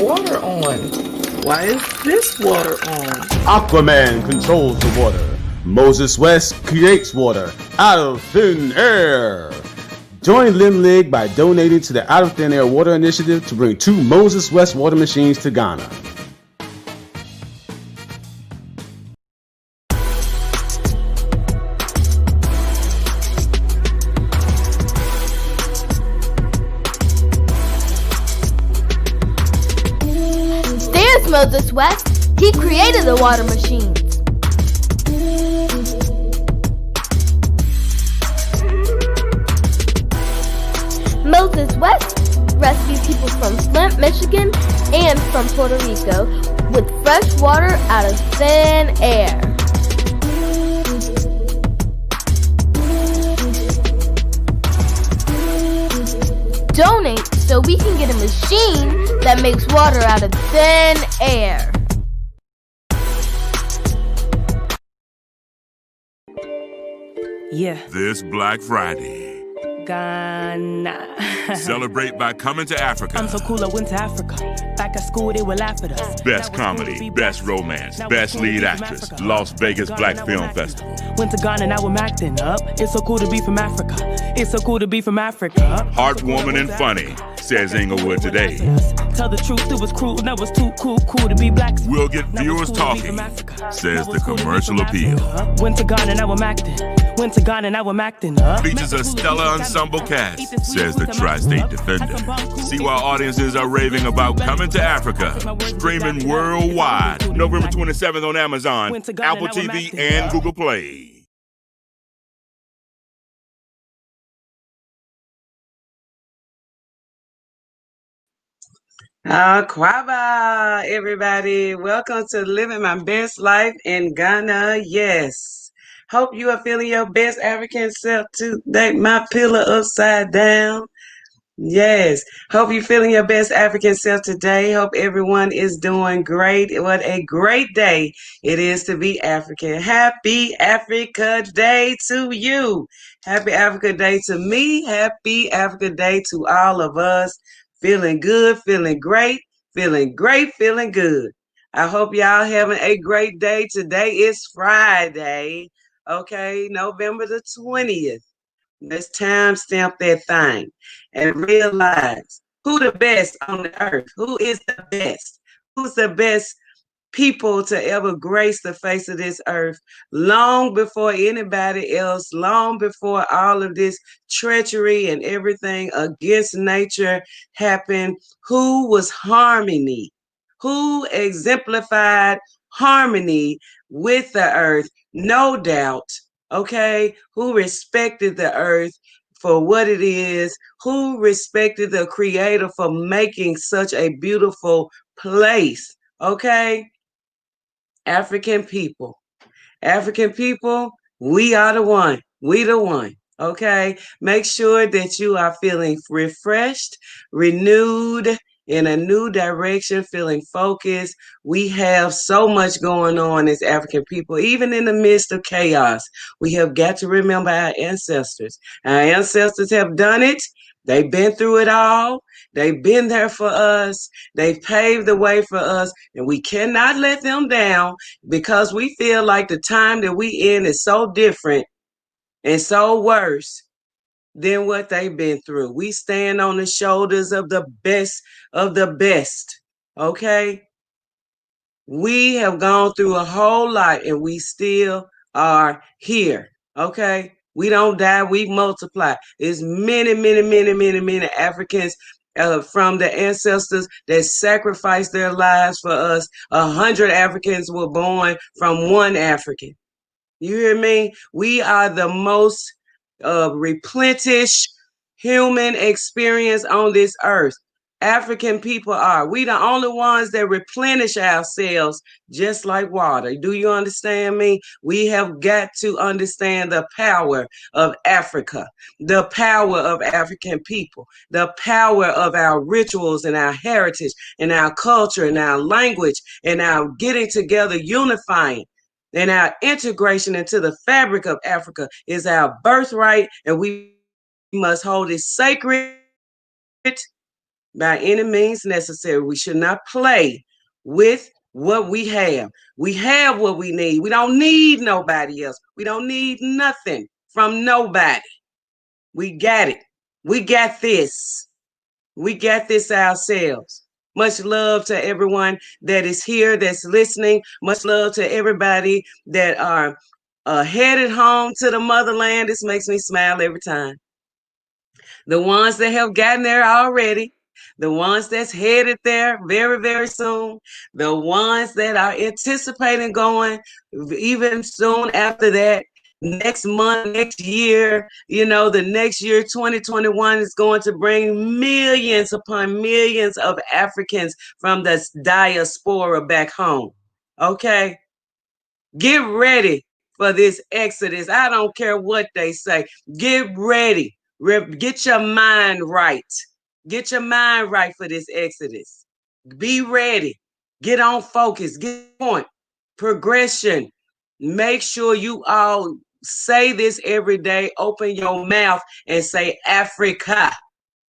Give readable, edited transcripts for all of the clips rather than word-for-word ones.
water on? Why is this water on? Aquaman controls the water. Moses West creates water out of thin air. Join Lim Lig by donating to the Out of Thin Air Water Initiative to bring 2 Moses West water machines to Ghana. There's Moses West. He created the water machines. Moses West rescued people from Flint, Michigan, and from Puerto Rico with fresh water out of thin air. Donate so we can get a machine that makes water out of thin air. Yeah. This Black Friday, Ghana. celebrate by coming to Africa. I'm so cool, I went to Africa. Back at school, they will laugh at us. Best comedy, best romance, best lead actress, Las Vegas Black Film Festival. Went to Ghana, now I'm acting up. It's so cool to be from Africa. It's so cool to be from Africa. Heartwarming and funny, says Inglewood today. Tell the truth, it was cruel. That was too cool to be black. We'll get viewers talking, says the commercial appeal. Went to Ghana, now I'm acting. Went to Ghana, now I'm acting up. Features a stellar ensemble cast, says the Tri-State Defender. See why audiences are raving about coming to Africa. Streaming worldwide, November 27th on Amazon, Apple TV, and Google Play. Kwaba, everybody. Welcome to Living My Best Life in Ghana. Yes. Hope you are feeling your best African self today. My pillow upside down. Yes. Hope you're feeling your best African self today. Hope everyone is doing great. What a great day it is to be African. Happy Africa Day to you. Happy Africa Day to me. Happy Africa Day to all of us. Feeling good, feeling great, feeling good. I hope y'all having a great day. Today is Friday, okay, November the 20th. Let's time stamp that thing and realize who the best on the earth. Who is the best? Who's the best people to ever grace the face of this earth, long before anybody else, long before all of this treachery and everything against nature happened. Who was harmony? Who exemplified harmony with the earth? No doubt, okay? Who respected the earth for what it is? Who respected the Creator for making such a beautiful place, okay? African people. African people, we are the one. We the one. Okay? Make sure that you are feeling refreshed, renewed, in a new direction, feeling focused. We have so much going on as African people, even in the midst of chaos. We have got to remember our ancestors. Our ancestors have done it. They've been through it all. They've been there for us. They've paved the way for us, and we cannot let them down because we feel like the time that we in is so different and so worse than what they've been through. We stand on the shoulders of the best of the best, okay? We have gone through a whole lot, and we still are here, okay? We don't die, we multiply. There's many Africans from the ancestors that sacrificed their lives for us. 100 Africans were born from one African. You hear me? We are the most replenished human experience on this earth. African people are. We the only ones that replenish ourselves just like water. Do you understand me? We have got to understand the power of Africa, the power of African people, the power of our rituals and our heritage and our culture and our language and our getting together, unifying. And our integration into the fabric of Africa is our birthright, and we must hold it sacred by any means necessary. We should not play with what we have. We have what we need. We don't need nobody else. We don't need nothing from nobody. We got it. We got this. We got this ourselves. Much love to everyone that is here, that's listening. Much love to everybody that are headed home to the motherland. This makes me smile every time. The ones that have gotten there already, the ones that's headed there very, very soon, the ones that are anticipating going even soon after that, next month, next year, the next year, 2021, is going to bring millions upon millions of Africans from the diaspora back home. Okay? Get ready for this exodus. I don't care what they say. Get ready. Get your mind right. Get your mind right for this exodus. Be ready. Get on focus. Get on progression. Make sure you all say this every day. Open your mouth and say Africa.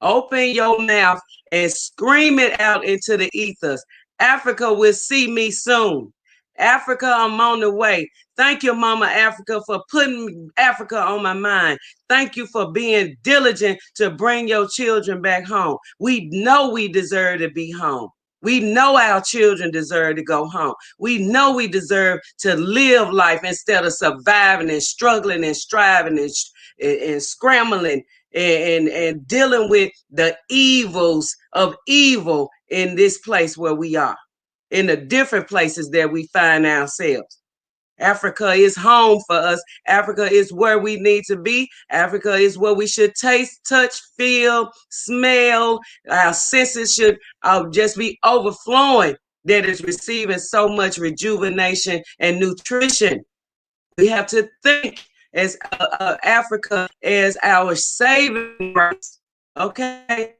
Open your mouth and scream it out into the ethers. Africa will see me soon. Africa, I'm on the way. Thank you, Mama Africa, for putting Africa on my mind. Thank you for being diligent to bring your children back home. We know we deserve to be home. We know our children deserve to go home. We know we deserve to live life instead of surviving and struggling and striving and scrambling and dealing with the evils of evil in this place where we are, in the different places that we find ourselves. Africa is home for us. Africa is where we need to be. Africa is where we should taste, touch, feel, smell. Our senses should just be overflowing, that is receiving so much rejuvenation and nutrition. We have to think as Africa as our saving grace. Okay?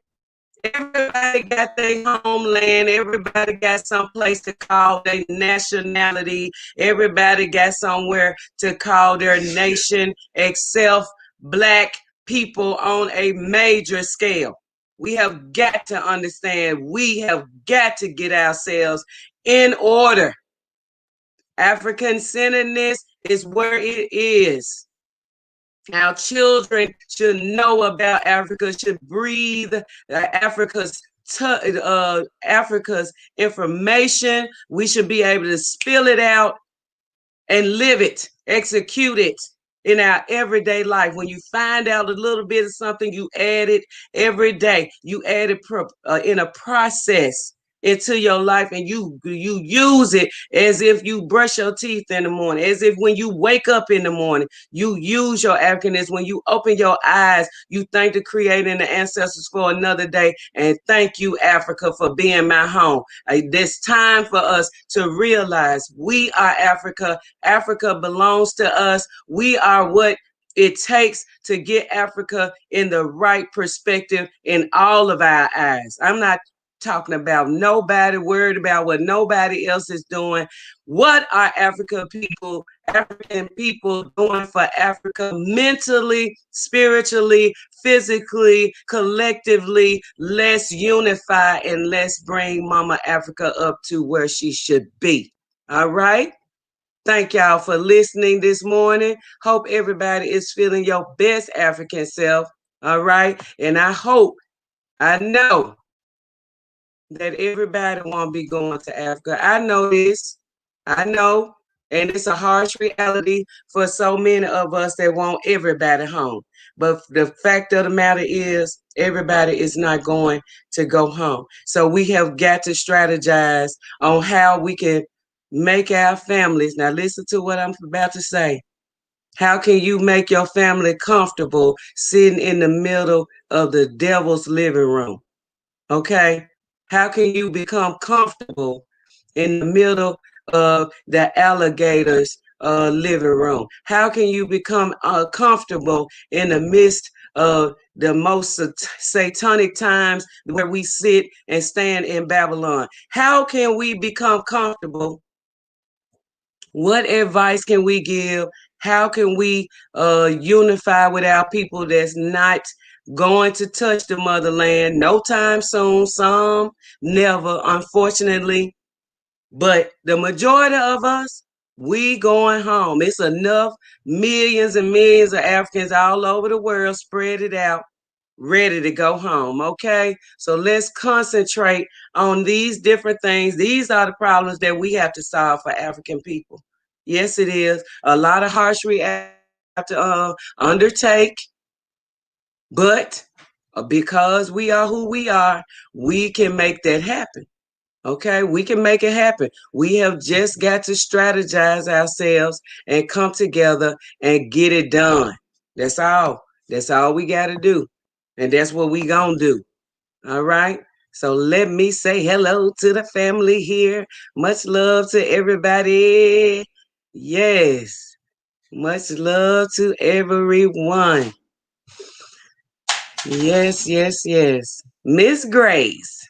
Everybody got their homeland. Everybody got some place to call their nationality. Everybody got somewhere to call their nation, except Black people on a major scale. We have got to understand. We have got to get ourselves in order. African-centeredness is where it is. Our children should know about Africa, should breathe Africa's information. We should be able to spill it out and live it, execute it in our everyday life. When you find out a little bit of something, you add it every day. You add it in a process into your life, and you use it as if you brush your teeth in the morning, as if when you wake up in the morning, you use your Africanness. When you open your eyes, you thank the Creator and the ancestors for another day, and thank you, Africa, for being my home. It's time for us to realize we are Africa. Africa belongs to us. We are what it takes to get Africa in the right perspective in all of our eyes. I'm not talking about nobody worried about what nobody else is doing. What are African people doing for Africa mentally, spiritually, physically, collectively? Let's unify and let's bring Mama Africa up to where she should be. All right? Thank y'all for listening this morning. Hope everybody is feeling your best African self. All right? And I know that everybody won't be going to Africa. I know this. I know. And it's a harsh reality for so many of us that want everybody home. But the fact of the matter is, everybody is not going to go home. So we have got to strategize on how we can make our families. Now listen to what I'm about to say. How can you make your family comfortable sitting in the middle of the devil's living room? Okay? How can you become comfortable in the middle of the alligators' living room? How can you become comfortable in the midst of the most satanic times where we sit and stand in Babylon? How can we become comfortable? What advice can we give? How can we unify with our people that's not going to touch the motherland no time soon. Some never, unfortunately. But the majority of us, we going home. It's enough millions and millions of Africans all over the world spread it out, ready to go home. Okay. So let's concentrate on these different things. These are the problems that we have to solve for African people. Yes, it is. A lot of harsh reactions have to undertake, but because we are who we are, we can make that happen. Okay, we can make it happen. We have just got to strategize ourselves and come together and get it done. That's all. That's all we got to do. And that's what we going to do. All right. So let me say hello to the family here. Much love to everybody. Yes. Much love to everyone. Yes, yes, yes. Miss Grace.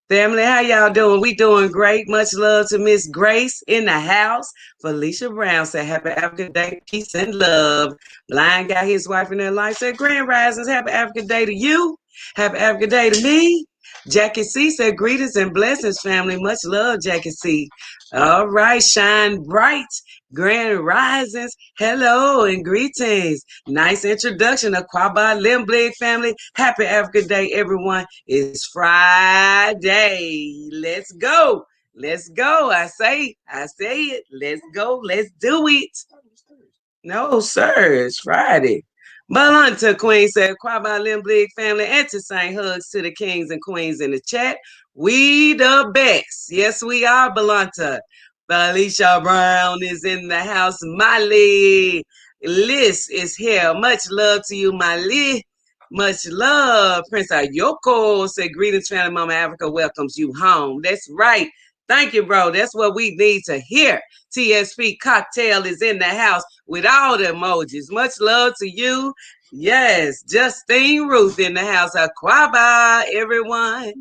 Family, how y'all doing? We doing great. Much love to Miss Grace in the house. Felicia Brown said, happy African Day, peace and love. Blind guy, his wife in their life said, Grand Risings, happy African Day to you. Happy African Day to me. Jackie C said, greetings and blessings, family. Much love, Jackie C. All right, shine bright. Grand Risings, hello and greetings. Nice introduction, Aquaba Limblig family. Happy African Day, everyone. It's Friday. Let's go. Let's go. I say it. Let's go. Let's do it. No, sir. It's Friday. Balanta Queen said, Aquaba Limblig family, and to saying hugs to the kings and queens in the chat. We the best. Yes, we are, Balanta. Felicia Brown is in the house. Molly Liz is here. Much love to you, Molly. Much love. Prince Ayoko said, greetings, family. Mama Africa welcomes you home. That's right. Thank you, bro. That's what we need to hear. TSP Cocktail is in the house with all the emojis. Much love to you. Yes, Justine Ruth in the house. Aquaba, everyone.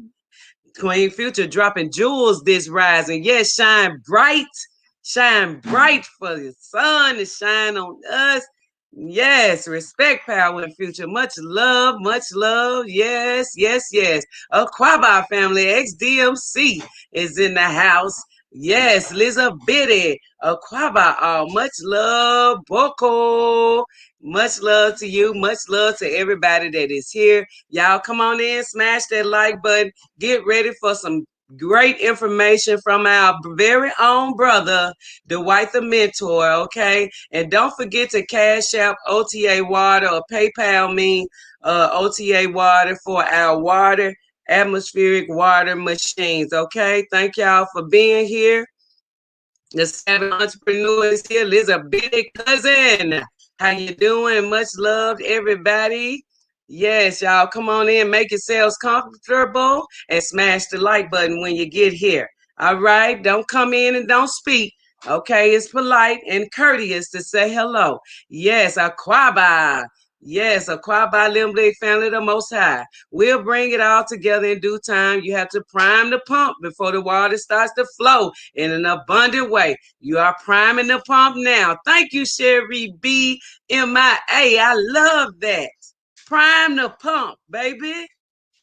Queen Future dropping jewels this rising. Yes, shine bright for the sun to shine on us. Yes, respect, power, and future. Much love, much love. Yes, yes, yes. Aquaba family, XDMC is in the house. Yes, Liza Biddy, Aquaba, much love, Boko. Much love to you. Much love to everybody that is here. Y'all come on in, smash that like button. Get ready for some great information from our very own brother, Dwight the Mentor, okay? And don't forget to cash out OTA Water or PayPal me OTA Water for our water, atmospheric water machines, okay? Thank y'all for being here. The Savvy Entrepreneur is here. Liz, a big cousin. How you doing? Much love, everybody. Yes, y'all, come on in, make yourselves comfortable, and smash the like button when you get here. All right, don't come in and don't speak. Okay, it's polite and courteous to say hello. Yes, Aquaba. Yes, Aquaba Limblig family, the Most High. We'll bring it all together in due time. You have to prime the pump before the water starts to flow in an abundant way. You are priming the pump now. Thank you, Sherry B. MIA. I love that. Prime the pump, baby,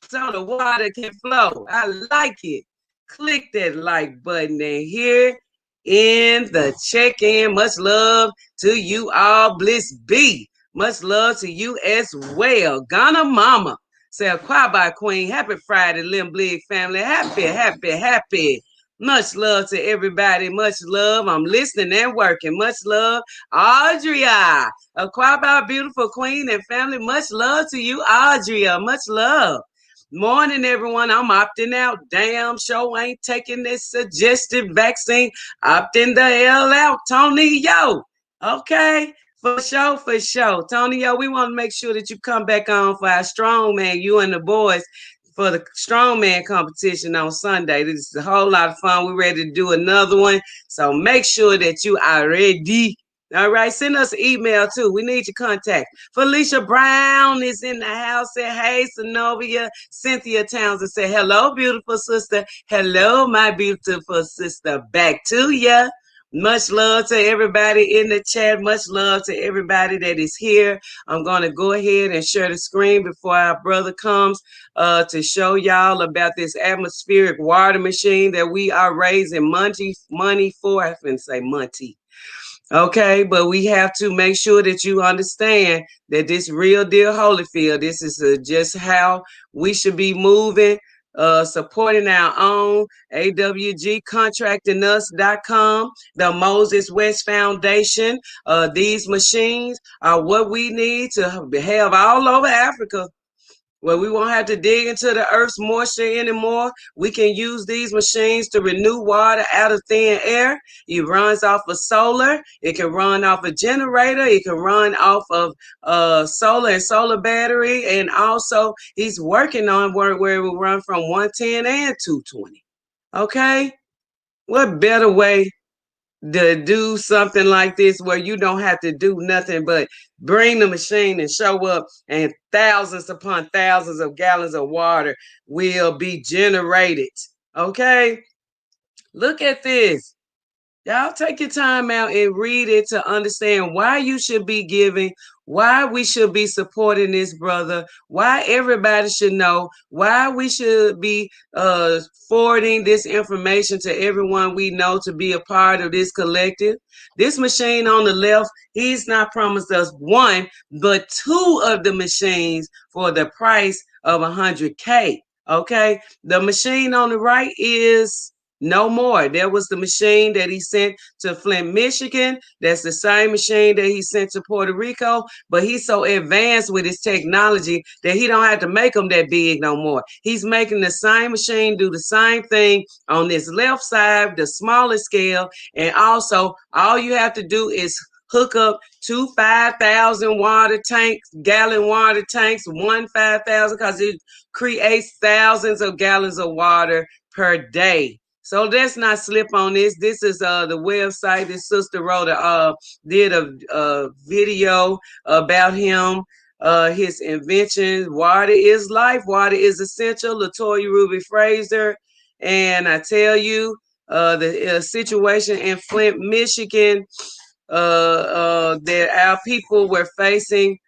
so the water can flow. I like it. Click that like button and here in the check-in. Much love to you all, Bliss B. Much love to you as well. Ghana Mama. Say a choir by Queen. Happy Friday, Limblig family. Happy, happy, happy. Much love to everybody. Much love. I'm listening and working. Much love. Audria. A choir by beautiful queen and family. Much love to you, Audria. Much love. Morning, everyone. I'm opting out. Damn sure ain't taking this suggested vaccine. Opting the hell out, Tony. Yo. Okay. For sure, for sure. Tony, yo, we want to make sure that you come back on for our strongman, you and the boys, for the strongman competition on Sunday. This is a whole lot of fun. We're ready to do another one. So make sure that you are ready. All right, send us an email too. We need your contact. Felicia Brown is in the house. Say hey, Synovia. Cynthia Townsend say hello, beautiful sister. Hello, my beautiful sister. Back to ya. Much love to everybody in the chat. Much love to everybody that is here. I'm going to go ahead and share the screen before our brother comes to show y'all about this atmospheric water machine that we are raising money for. I couldn't say money. Okay, but we have to make sure that you understand that this real deal Holyfield, this is just how we should be moving, supporting our own awgcontractingus.com, the Moses West Foundation. These machines are what we need to have all over Africa, where we won't have to dig into the earth's moisture anymore. We can use these machines to renew water out of thin air. It runs off of solar. It can run off a generator. It can run off of solar and solar battery. And also, he's working on where it will run from 110 and 220. Okay? What better way to do something like this where you don't have to do nothing but bring the machine and show up, and thousands upon thousands of gallons of water will be generated. Okay, look at this. Y'all take your time out and read it to understand why you should be giving, why we should be supporting this brother, why everybody should know, why we should be forwarding this information to everyone we know to be a part of this collective. This machine on the left, he's not promised us one, but two of the machines for the price of $100K. Okay, the machine on the right is no more. There was the machine that he sent to Flint, Michigan. That's the same machine that he sent to Puerto Rico. But he's so advanced with his technology that he don't have to make them that big no more. He's making the same machine do the same thing on this left side, the smaller scale. And also, all you have to do is hook up two 5,000 gallon water tanks, one 5,000, because it creates thousands of gallons of water per day. So let's not slip on this. This is the website. This sister did a video about him, his invention. Water is life. Water is essential. LaToya Ruby Fraser. And I tell you, the situation in Flint, Michigan, that our people were facing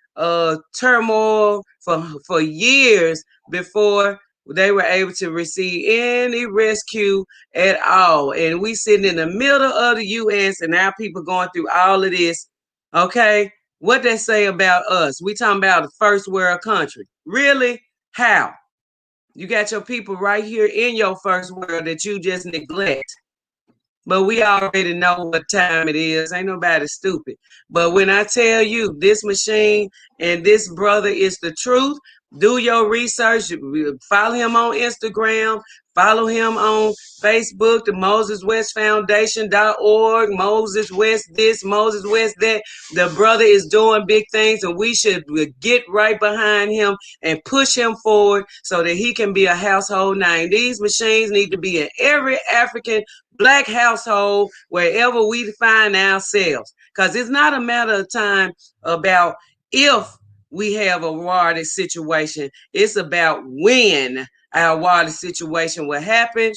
turmoil for years before they were able to receive any rescue at all. And we sitting in the middle of the U.S. and our people going through all of this. Okay, what they say about us? We talking about a first world country. Really? How? You got your people right here in your first world that you just neglect. But we already know what time it is. Ain't nobody stupid. But when I tell you this machine and this brother is the truth, do your research. Follow him on Instagram. Follow him on Facebook, the MosesWestFoundation.org, Moses West this, Moses West that. The brother is doing big things, and we should get right behind him and push him forward so that he can be a household name. These machines need to be in every African Black household, wherever we find ourselves. Because it's not a matter of time about if we have a water situation. It's about when our water situation will happen,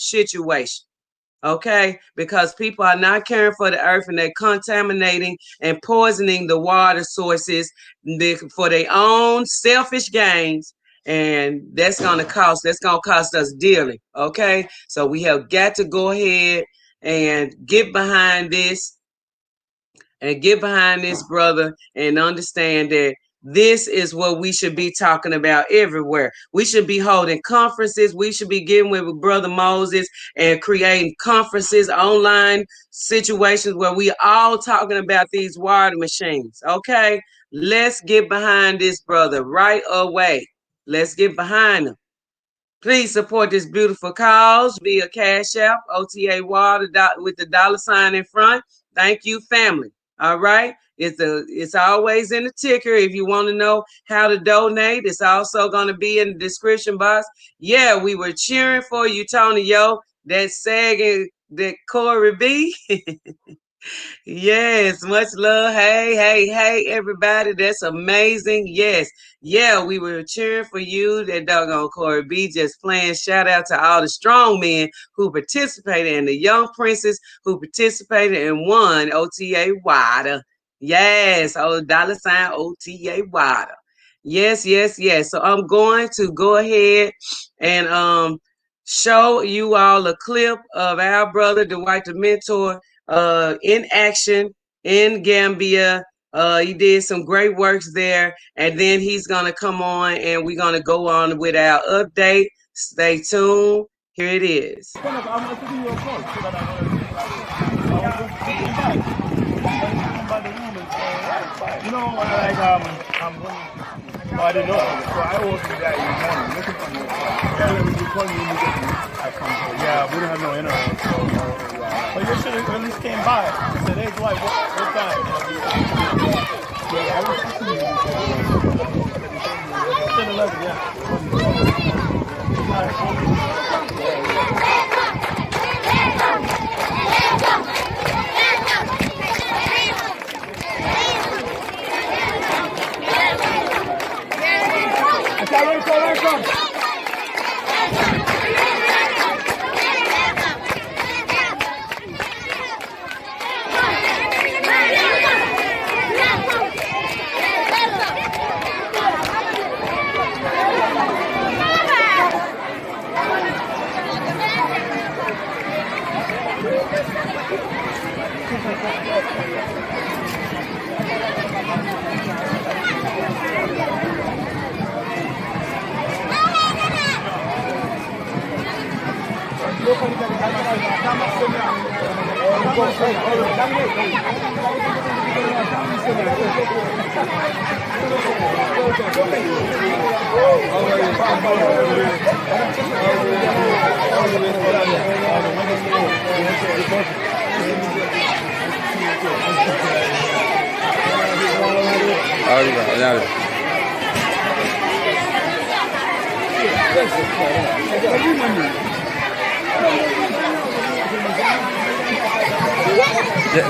okay? Because people are not caring for the earth, and they're contaminating and poisoning the water sources for their own selfish gains. And that's gonna cost us dearly, okay? So we have got to go ahead and get behind this brother, and understand that this is what we should be talking about everywhere. We should be holding conferences. We should be getting with Brother Moses and creating conferences, online situations where we all talking about these water machines. Okay, let's get behind this brother right away. Let's get behind him. Please support this beautiful cause via Cash App, OTA Water with the $ in front. Thank you, family. All right. It's always in the ticker. If you want to know how to donate, it's also going to be in the description box. Yeah, we were cheering for you, Tony. That sagging, that Corey B. Yes, much love. Hey, everybody. That's amazing. Yes. Yeah, we were cheering for you. That doggone Corey B just playing. Shout out to all the strong men who participated and the young princes who participated and won OTA Water. Yes, $sign OTA Water. Yes. So I'm going to go ahead and show you all a clip of our brother Dwight the Mentor in action in Gambia. He did some great works there, and then he's gonna come on, and we're gonna go on with our update. Stay tuned. Here it is. You know, like I'm going. I didn't know. So I was there in the morning looking for you. Yeah, when you call me immediately, I come. So yeah, we don't have no internet. So yeah. But you should have at least came by. I said, hey, Dwight, what time? Yeah, I was listening to you. 10, 11, yeah. All right.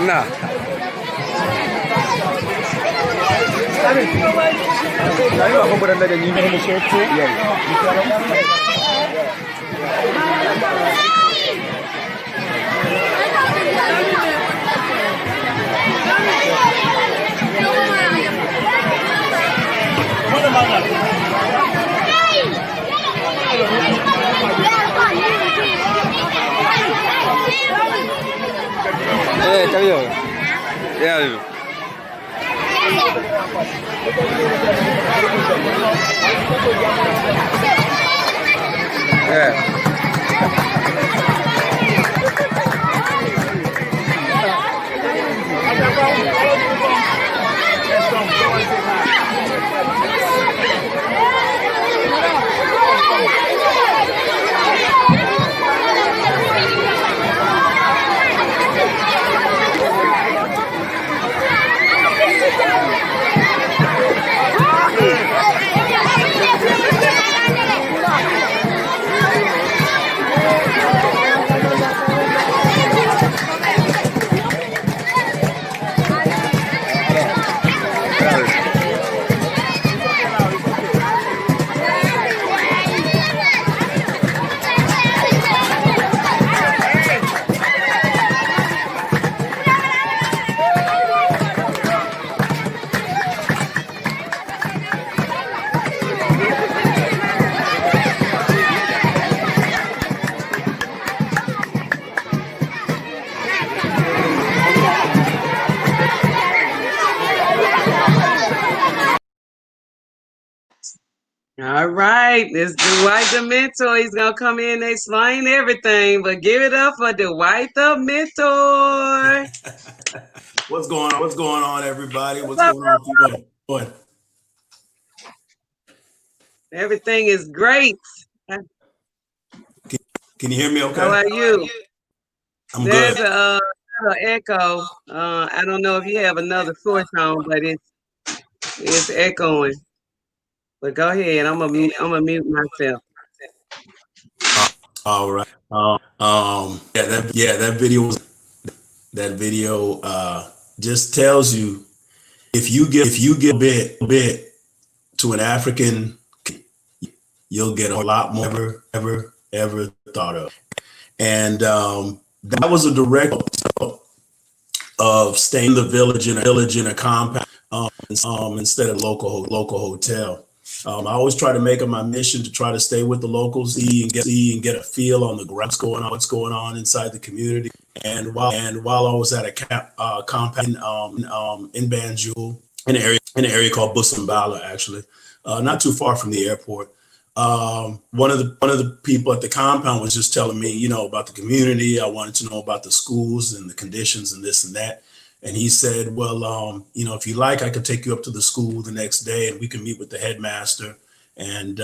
Nah. Yeah. All right, it's Dwight the Mentor. He's gonna come in and explain everything, but give it up for Dwight the Mentor. What's going on? What's going on, everybody? What's going on? What? Everything is great. Can you hear me okay? How are you? I'm There's good. a echo. I don't know if you have another source on, but it's echoing. But go ahead. I'm gonna mute myself. All right. That video was That video just tells you if you give a bit to an African, you'll get a lot more ever thought of. And that was a direct result of staying in the village in a compound instead of local hotel. I always try to make it my mission to try to stay with the locals, see and get a feel on the ground, what's going on inside the community. And while I was at a compound in Banjul, in an area called Busambala, actually, not too far from the airport. One of the people at the compound was just telling me, about the community. I wanted to know about the schools and the conditions and this and that. And he said, well, if you like, I could take you up to the school the next day and we can meet with the headmaster and,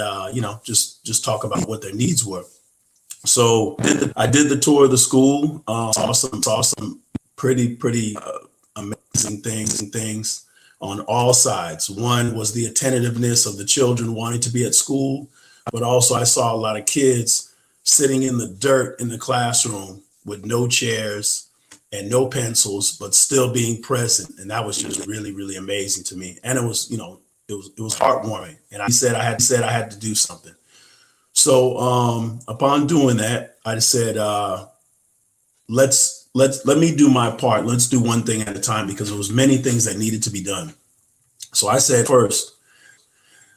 just talk about what their needs were. So I did the tour of the school, saw some pretty amazing things on all sides. One was the attentiveness of the children wanting to be at school, but also I saw a lot of kids sitting in the dirt in the classroom with no chairs and no pencils, but still being present. And that was just really, really amazing to me. And it was, it was heartwarming. And I said I had to do something. So upon doing that, I said, let me do my part. Let's do one thing at a time, because there was many things that needed to be done. So I said, first,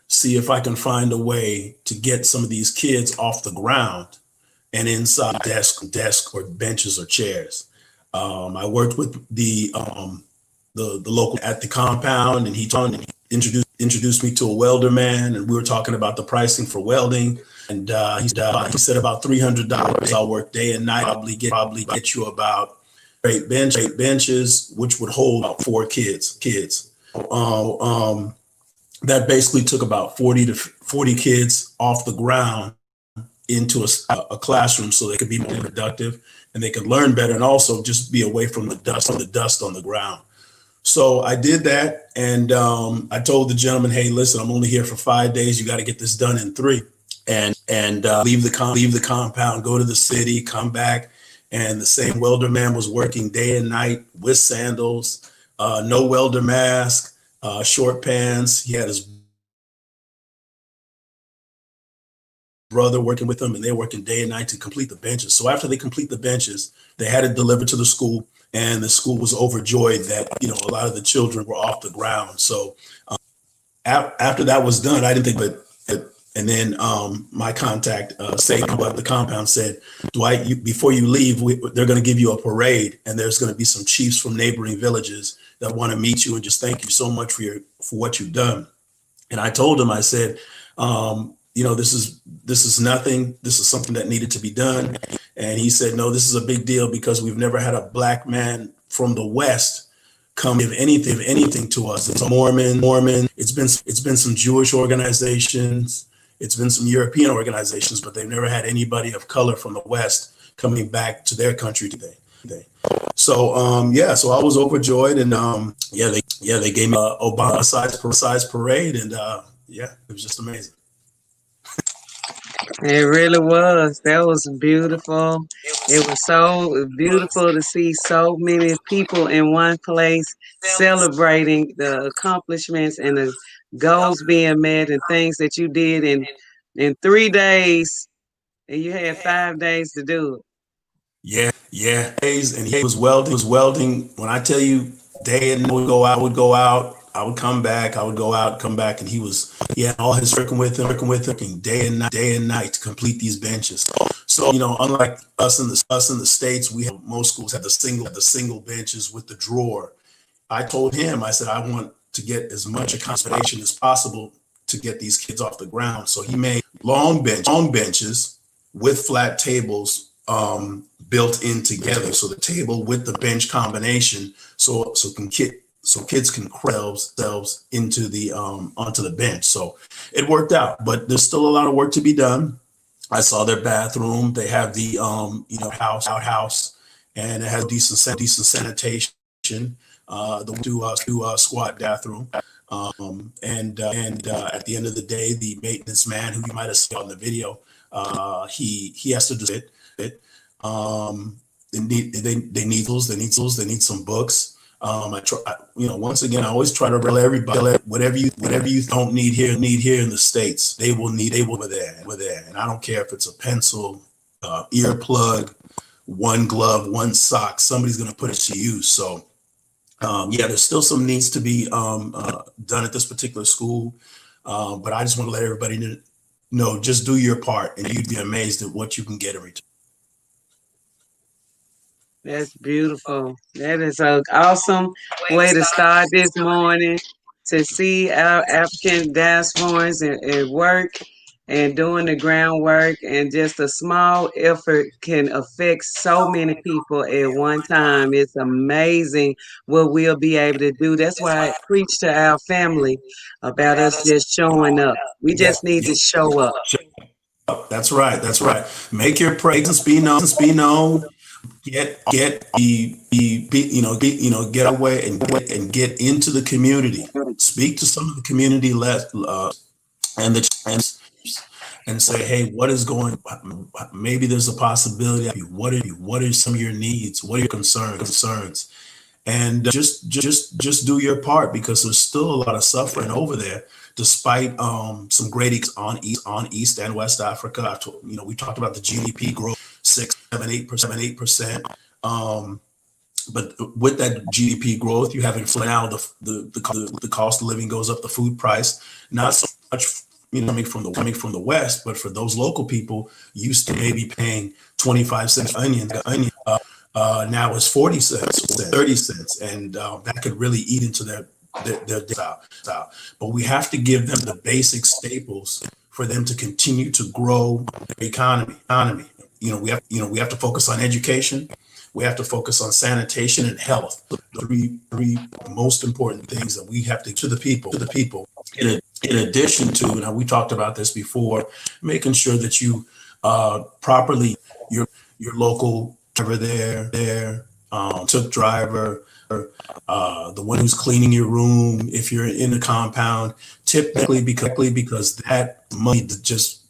see if I can find a way to get some of these kids off the ground and inside desk or benches or chairs. I worked with the local at the compound, and he introduced me to a welder man, and we were talking about the pricing for welding. And he said about $300. I'll work day and night. Probably get you about eight benches, which would hold about 4 kids. That basically took about 40 kids off the ground into a classroom, so they could be more productive and they could learn better, and also just be away from the dust on the ground. So I did that, and I told the gentleman, hey, listen, I'm only here for 5 days. You got to get this done in 3, and leave the compound, go to the city, come back, and the same welder man was working day and night with sandals, no welder mask, short pants. He had his brother working with him, and they're working day and night to complete the benches. So after they complete the benches, they had it delivered to the school, and the school was overjoyed that a lot of the children were off the ground. So after that was done, I didn't think, but and then my contact at the compound said, Dwight, before you leave, they're going to give you a parade, and there's going to be some chiefs from neighboring villages that want to meet you and just thank you so much for what you've done. And I told him, I said, this is nothing. This is something that needed to be done. And he said, no, this is a big deal, because we've never had a black man from the West come give anything to us. It's a Mormon. It's been some Jewish organizations. It's been some European organizations, but they've never had anybody of color from the West coming back to their country today. So so I was overjoyed, and they gave me a Obama size parade, and it was just amazing. It really was. That was beautiful. It was so beautiful to see so many people in one place celebrating the accomplishments and the goals being met and things that you did in 3 days, and you had 5 days to do it. Yeah. And he was welding. When I tell you, day and night, I would go out, I would come back, I would go out, come back, and he had all his working with him day and night to complete these benches. So unlike us in the States, most schools have the single benches with the drawer. I told him, I said, I want to get as much accommodation as possible to get these kids off the ground. So he made long benches with flat tables built in together. So the table with the bench combination, so kids can crawl themselves into the onto the bench. So it worked out, but there's still a lot of work to be done. I saw their bathroom. They have the outhouse, and it has decent sanitation. The squat bathroom. And at the end of the day, the maintenance man, who you might have seen on the video, he has to do it. they need tools, they need some books. Once again, I always try to tell everybody whatever you don't need here in the States, they will over there. And I don't care if it's a pencil, earplug, one glove, one sock, somebody's going to put it to use. So there's still some needs to be done at this particular school. But I just want to let everybody know, just do your part and you'd be amazed at what you can get in return. That's beautiful. That is an awesome way to start this morning, to see our African diasporans at work and doing the groundwork, and just a small effort can affect so many people at one time. It's amazing what we'll be able to do. That's why I preach to our family about us just showing up. We just need to show up. That's right. Make your presence be known. Get away and get into the community. Speak to some of the community and say, hey, what is going? Maybe there's a possibility. What are some of your needs? What are your concerns? And just do your part, because there's still a lot of suffering over there, despite some great on East and West Africa. We talked about the GDP growth, 6, 7, 8%. But with that GDP growth, you have inflation. Now the cost of living goes up, the food price, not so much coming from the West, but for those local people used to maybe paying 25 cents onion. Now it's 40 cents, 30 cents, and that could really eat into their style. But we have to give them the basic staples for them to continue to grow the economy. We have to focus on education. We have to focus on sanitation and health. The three most important things that we have to the people. In addition to, and we talked about this before, making sure that you properly your local driver there, took driver, the one who's cleaning your room if you're in the compound, typically because that money to just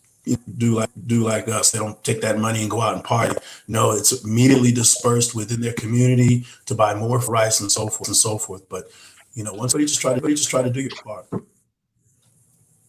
do like us. They don't take that money and go out and party. No, it's immediately dispersed within their community to buy more rice and so forth. But once you just try to do your part.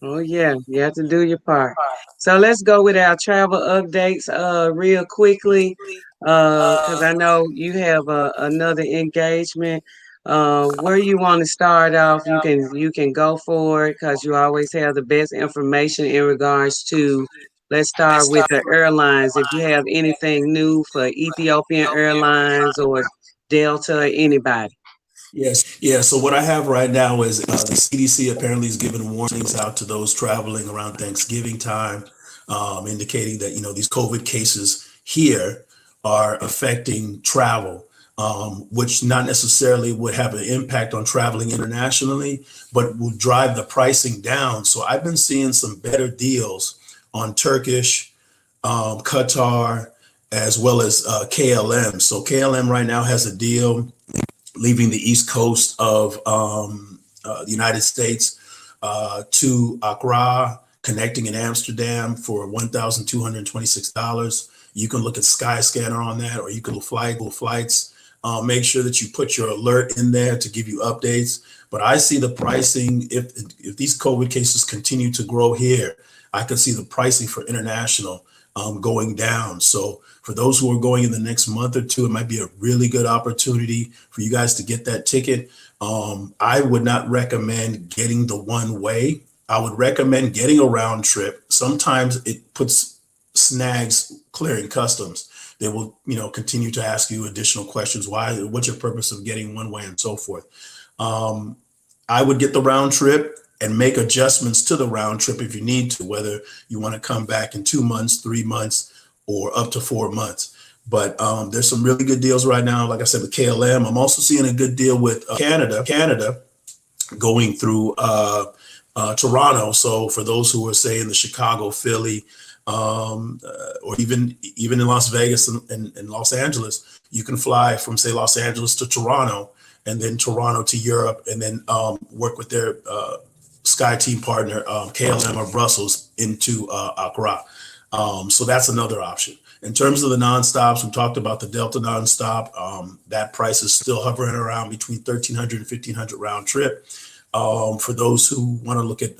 Oh yeah, you have to do your part. So let's go with our travel updates real quickly, because I know you have another engagement. Where you want to start off, you can go for it, because you always have the best information in regards to. Let's start with the airlines. If you have anything new for Ethiopian Airlines or Delta or anybody. Yes. Yeah. So what I have right now is the CDC apparently is giving warnings out to those traveling around Thanksgiving time, indicating that, these COVID cases here are affecting travel, which not necessarily would have an impact on traveling internationally, but will drive the pricing down. So I've been seeing some better deals on Turkish, Qatar, as well as KLM. So KLM right now has a deal leaving the east coast of the United States to Accra, connecting in Amsterdam for $1,226. You can look at Skyscanner on that, or you can fly Google Flights. Make sure that you put your alert in there to give you updates. But I see the pricing, if these COVID cases continue to grow here, I could see the pricing for international going down. So for those who are going in the next month or two, it might be a really good opportunity for you guys to get that ticket. I would not recommend getting the one way. I would recommend getting a round trip. Sometimes it puts snags clearing customs. They will, continue to ask you additional questions. What's your purpose of getting one way and so forth? I would get the round trip and make adjustments to the round trip if you need to, whether you want to come back in 2 months, 3 months, or up to 4 months. But there's some really good deals right now. Like I said, with KLM, I'm also seeing a good deal with Canada going through Toronto. So for those who are, say, in the Chicago, Philly, or even in Las Vegas and Los Angeles, you can fly from, say, Los Angeles to Toronto, and then Toronto to Europe, and then work with their Sky Team partner, KLM or Brussels, into Accra. So that's another option. In terms of the nonstops, we talked about the Delta nonstop. That price is still hovering around between 1,300 and 1,500 round trip. For those who want to look at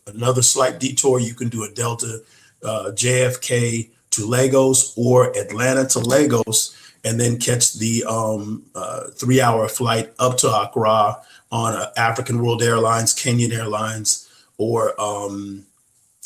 another slight detour, you can do a Delta JFK to Lagos or Atlanta to Lagos, and then catch the 3-hour flight up to Accra on African World Airlines, Kenyan Airlines, or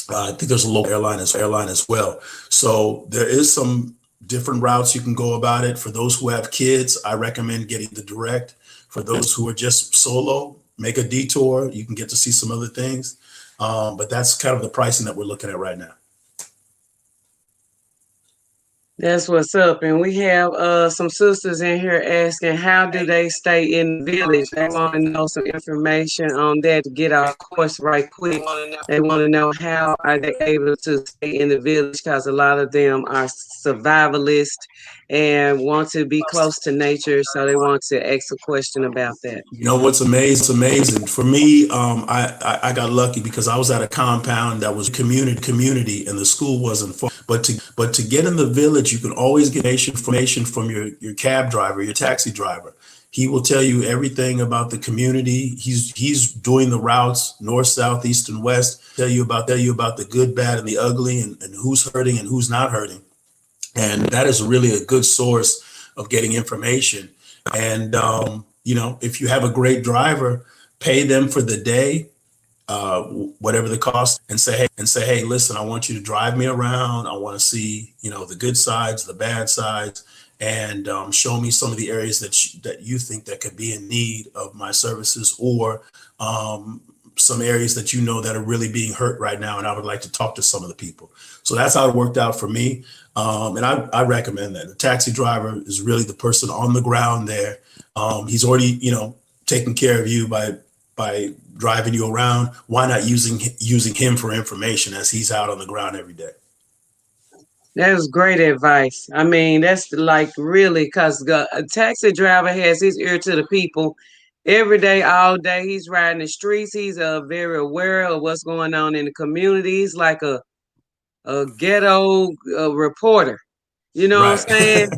I think there's a local airline as well. So there is some different routes you can go about it. For those who have kids, I recommend getting the direct. For those who are just solo, make a detour. You can get to see some other things. But that's kind of the pricing that we're looking at right now. That's what's up. And we have some sisters in here asking, how do they stay in the village? They want to know some information on that to get our course right quick. They want to know how are they able to stay in the village, because a lot of them are survivalists and want to be close to nature. So they want to ask a question about that. You know what's amazing? For me, I got lucky because I was at a compound that was community, and the school wasn't far. But to get in the village, you can always get information from your cab driver, your taxi driver. He will tell you everything about the community. He's doing the routes north, south, east, and west. Tell you about the good, bad, and the ugly, and who's hurting and who's not hurting. And that is really a good source of getting information. And if you have a great driver, pay them for the day, whatever the cost, and say, hey, listen, I want you to drive me around. I want to see, the good sides, the bad sides, and show me some of the areas that you think that could be in need of my services, or some areas that that are really being hurt right now, and I would like to talk to some of the people. So that's how it worked out for me. And I recommend that. The taxi driver is really the person on the ground there. He's already, taking care of you by driving you around. Why not using him for information, as he's out on the ground every day? That was great advice. I mean, that's like really, because a taxi driver has his ear to the people every day, all day. He's riding the streets. He's very aware of what's going on in the community. He's like a ghetto reporter. You know what I'm saying?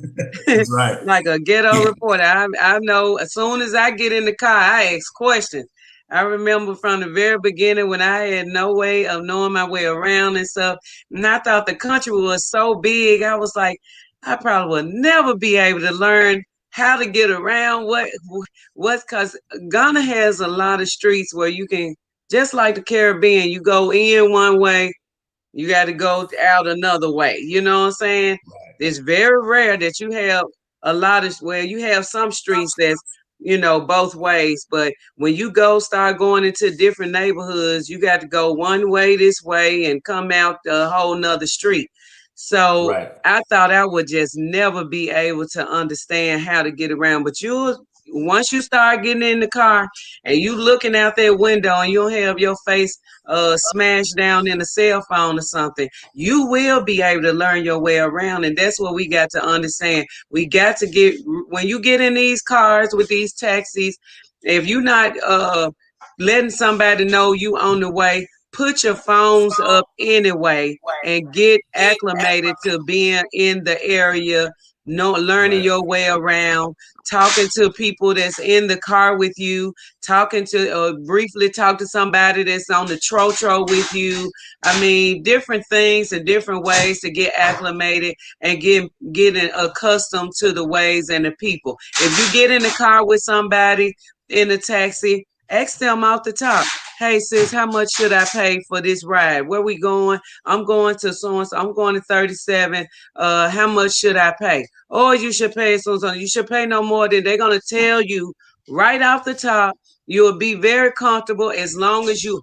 That's right. Like a ghetto reporter. I know as soon as I get in the car, I ask questions. I remember from the very beginning when I had no way of knowing my way around and stuff. And I thought the country was so big. I was like, I probably will never be able to learn how to get around. Because Ghana has a lot of streets where you can, just like the Caribbean, you go in one way, you got to go out another way. You know what I'm saying? Right. It's very rare that you have a lot of, you have some streets that's, both ways. But when you start going into different neighborhoods, you got to go one way this way and come out a whole nother street. So right. I thought I would just never be able to understand how to get around. But once you start getting in the car and you looking out that window and you don't have your face smashed down in a cell phone or something, you will be able to learn your way around. And that's what we got to understand. We got to when you get in these cars with these taxis, if you're not letting somebody know you on the way, put your phones up anyway and get acclimated to being in the area, learning your way around, talking to people that's in the car with you, briefly talk to somebody that's on the trotro with you. I mean, different things and different ways to get acclimated and getting accustomed to the ways and the people. If you get in the car with somebody in a taxi, ask them off the top, hey sis, how much should I pay for this ride? Where we going? I'm going to so-and-so. I'm going to 37. How much should I pay? Or you should pay so-and-so. You should pay no more than they're going to tell you right off the top. You'll be very comfortable as long as you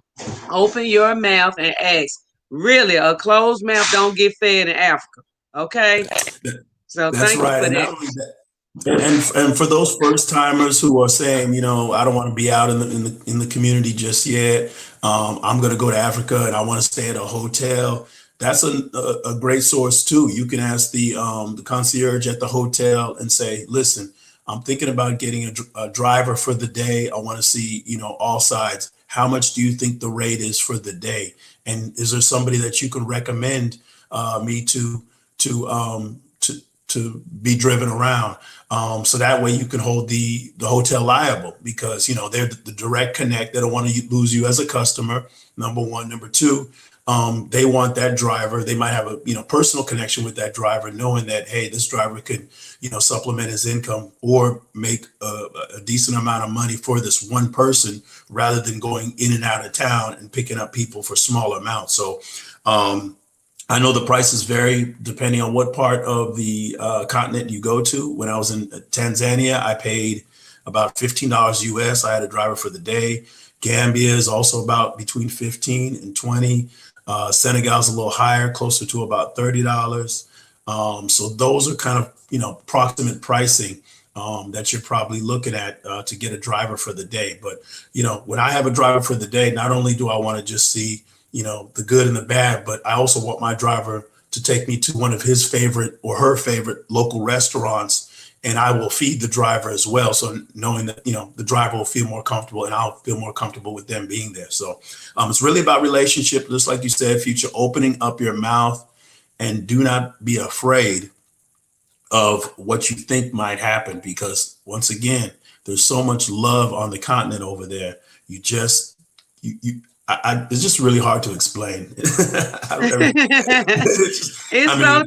open your mouth and ask. Really, a closed mouth don't get fed in Africa. Okay? So that's thank right. you for that. And for those first timers who are saying, I don't want to be out in the community just yet. I'm going to go to Africa and I want to stay at a hotel. That's a great source too. You can ask the concierge at the hotel and say, listen, I'm thinking about getting a driver for the day. I want to see, all sides. How much do you think the rate is for the day? And is there somebody that you can recommend me to to be driven around. So that way you can hold the hotel liable, because, you know, they're the direct connect. They don't want to lose you as a customer, number one. Number two, they want that driver. They might have a, you know, personal connection with that driver, knowing that, hey, this driver could, you know, supplement his income or make a decent amount of money for this one person, rather than going in and out of town and picking up people for small amounts. So I know the prices vary depending on what part of the continent you go to. When I was in Tanzania, I paid about $15 US. I had a driver for the day. Gambia is also about between 15 and 20. Senegal's a little higher, closer to about $30. So those are kind of, you know, approximate pricing that you're probably looking at to get a driver for the day. But, you know, when I have a driver for the day, not only do I want to just see, you know, the good and the bad, but I also want my driver to take me to one of his favorite or her favorite local restaurants, and I will feed the driver as well. So knowing that, you know, the driver will feel more comfortable and I'll feel more comfortable with them being there. So it's really about relationship, just like you said, Future, opening up your mouth, and do not be afraid of what you think might happen, because once again, there's so much love on the continent over there. You just, it's just really hard to explain. It's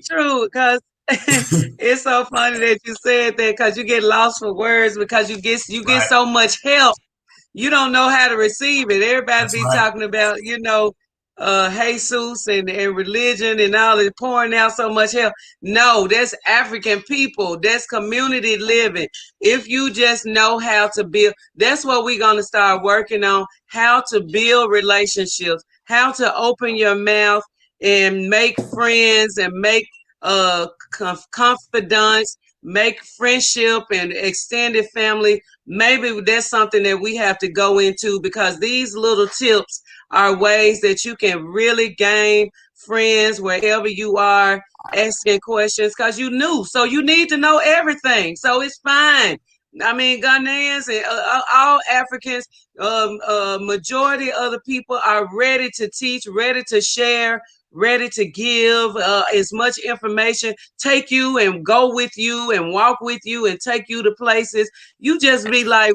true, because it's so funny that you said that, because you get lost for words, because you get Right. so much help, you don't know how to receive it. Everybody That's be right. talking about, you know, Jesus and religion and all that, pouring out so much help. No, that's African people. That's community living. If you just know how to build, that's what we're going to start working on, how to build relationships, how to open your mouth and make friends and make confidants, make friendship and extended family. Maybe that's something that we have to go into, because these little tips are ways that you can really gain friends wherever you are, asking questions, because you knew. So you need to know everything. So it's fine. I mean, Ghanaians and all Africans, majority of the people are ready to teach, ready to share, ready to give as much information, take you and go with you and walk with you and take you to places. You just be like,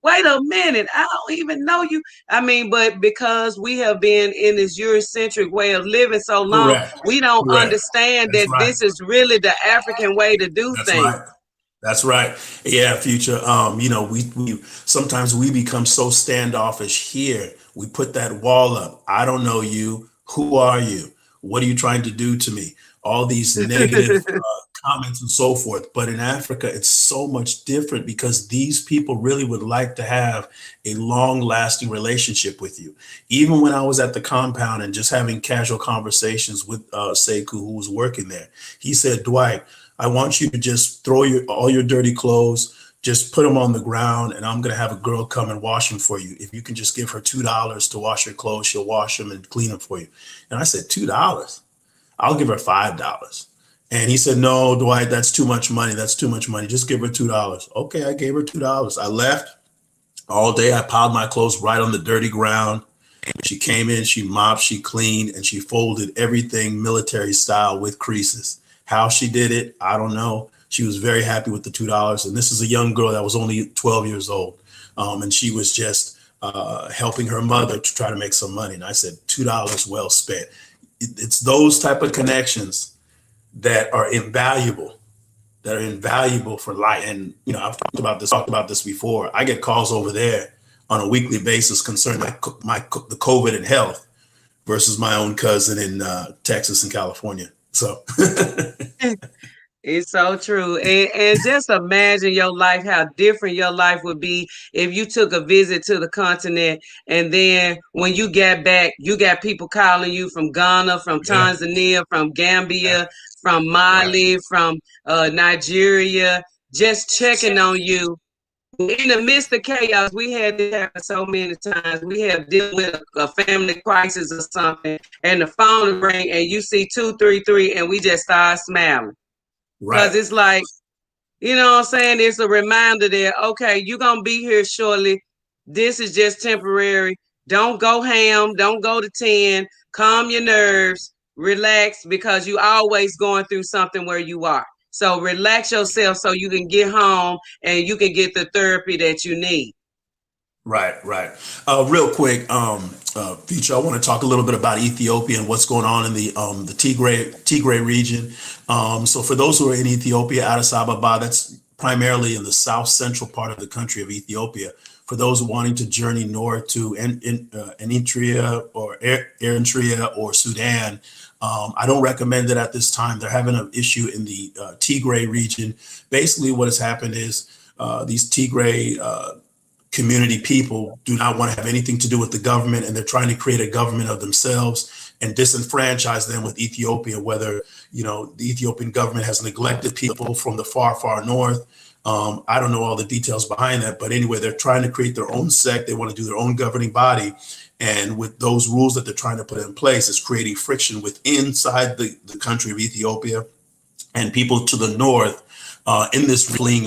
wait a minute, I don't even know you. I mean, but because we have been in this Eurocentric way of living so long, Correct. we don't Correct. understand That's that right. this is really the African way to do That's things. right. That's right. Yeah, Future. You know, we sometimes we become so standoffish here. We put that wall up. I don't know you. Who are you? What are you trying to do to me? All these negative comments and so forth. But in Africa, it's so much different, because these people really would like to have a long-lasting relationship with you. Even when I was at the compound and just having casual conversations with Sekou, who was working there, he said, Dwight, I want you to just throw all your dirty clothes, just put them on the ground, and I'm going to have a girl come and wash them for you. If you can just give her $2 to wash your clothes, she'll wash them and clean them for you. And I said, $2? I'll give her $5. And he said, no, Dwight, that's too much money. That's too much money. Just give her $2. Okay, I gave her $2. I left all day. I piled my clothes right on the dirty ground. She came in, she mopped, she cleaned, and she folded everything military style with creases. How she did it, I don't know. She was very happy with the $2. And this is a young girl that was only 12 years old. And she was just helping her mother to try to make some money. And I said, $2 well spent. It's those type of connections that are invaluable for life. And, you know, I've talked about this before. I get calls over there on a weekly basis concerning the COVID and health versus my own cousin in Texas and California. So It's so true. And just imagine your life, how different your life would be if you took a visit to the continent, and then when you get back, you got people calling you from Ghana, from Tanzania, from Gambia, from Mali, from Nigeria, just checking on you. In the midst of chaos, we had this happen so many times. We have dealt with a family crisis or something, and the phone ring, and you see 233, and we just start smiling. Because it's like, you know what I'm saying? It's a reminder that, okay, you're going to be here shortly. This is just temporary. Don't go ham. Don't go to 10. Calm your nerves. relax, because you always going through something where you are. So relax yourself so you can get home and you can get the therapy that you need. Right, right. Real quick, Future, I want to talk a little bit about Ethiopia and what's going on in the Tigray region. So for those who are in Ethiopia, Addis Ababa, that's primarily in the south central part of the country of Ethiopia. For those wanting to journey north to Eritrea or Sudan, I don't recommend it at this time. They're having an issue in the Tigray region. Basically, what has happened is these Tigray community people do not want to have anything to do with the government, and they're trying to create a government of themselves and disenfranchise them with Ethiopia, whether, the Ethiopian government has neglected people from the far, far north. I don't know all the details behind that, but anyway, they're trying to create their own sect. They want to do their own governing body. And with those rules that they're trying to put in place, it's creating friction inside the country of Ethiopia, and people to the north in this fleeing